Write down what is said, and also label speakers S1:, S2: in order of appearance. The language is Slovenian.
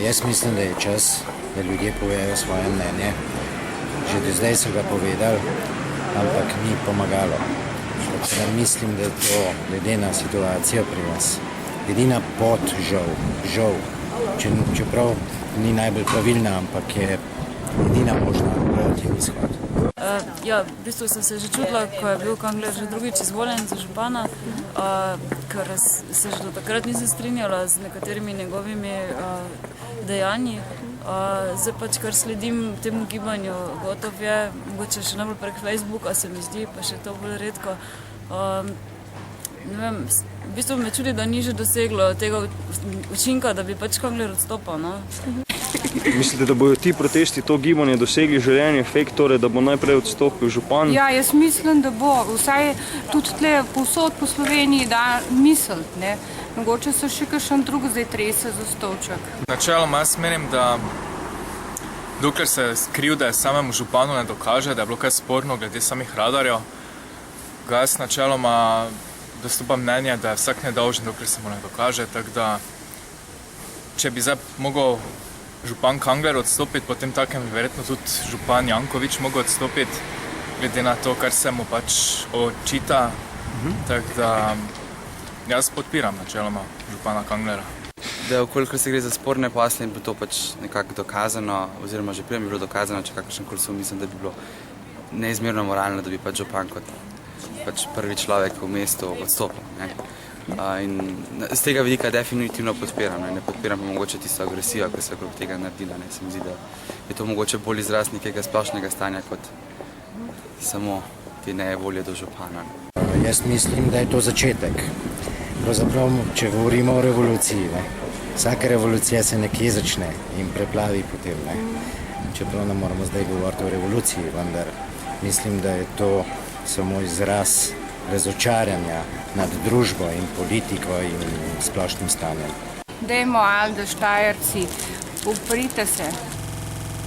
S1: Jaz mislim, da je čas, da ljudje povejo svoje mnenje. Že do zdaj so ga povedali, ampak ni pomagalo. Mislim, da je to, glede na situacijo pri nas, edina pot, žal, čeprav ni najbolj pravilna, ampak je edina možna pot in izhod.
S2: Ja, v bistvu sem se že čutila, ko je bil Kangler že drugič izvoljen za župana, ker se že do takrat nisem strinjala z nekaterimi njegovimi dejanji. Zdaj pač, kar sledim temu gibanju, gotov je, mogoče še najbolj prek Facebooka se mi zdi, pa še to bolj redko. Ne vem, v bistvu me čudi, da ni že doseglo tega učinka, da bi pač Kangler odstopal, no.
S3: Mislite, da bojo ti protesti, to gibanje dosegli želeni efekt, torej da bo najprej odstopil župan?
S4: Ja, jaz mislim, da bo. Vsaj tudi tle povsod po Sloveniji da misliti, ne. Mogoče so še kakšen drug zdaj trese za stolček.
S5: Načeloma jaz menim, da dokler se krivde samemu županu ne dokaže, da je bilo kaj sporno glede samih radarjev, ga jaz načeloma dostopam mnenje, da je vsak nedolžen, dokler se mu ne dokaže, tako da če bi zdaj mogel župan Kangler odstopiti, potem takem verjetno tudi župan Janković mogel odstopiti, glede na to, kar se mu pač očita. Tako da jaz podpiram načeloma župana Kanglera.
S6: Da okolikor se gre za sporne posle in bi to pač nekako dokazano, oziroma že prej bi bilo dokazano, če kakršenkoli sum, mislim, da bi bilo neizmerno moralno, da bi pač župan kot pač prvi človek v mestu odstopil. In z tega vidika definitivno podpiram. Ne podpiram pa mogoče tisto agresijo, ki se okrog tega naredila. Se mi zdi, da je to mogoče bolj izraz nekega splošnega stanja, kot samo te nevolje do župana.
S1: Jaz mislim, da je to začetek. Pravzaprav, če govorimo o revoluciji, vsaka revolucija se nekje začne in preplavi potem. Čeprav ne moramo zdaj govoriti o revoluciji, vendar mislim, da je to samo izraz razočaranja nad družbo in politiko in splošnim stanjem.
S4: Dajmo, Aldo, Štajerci, uprite se.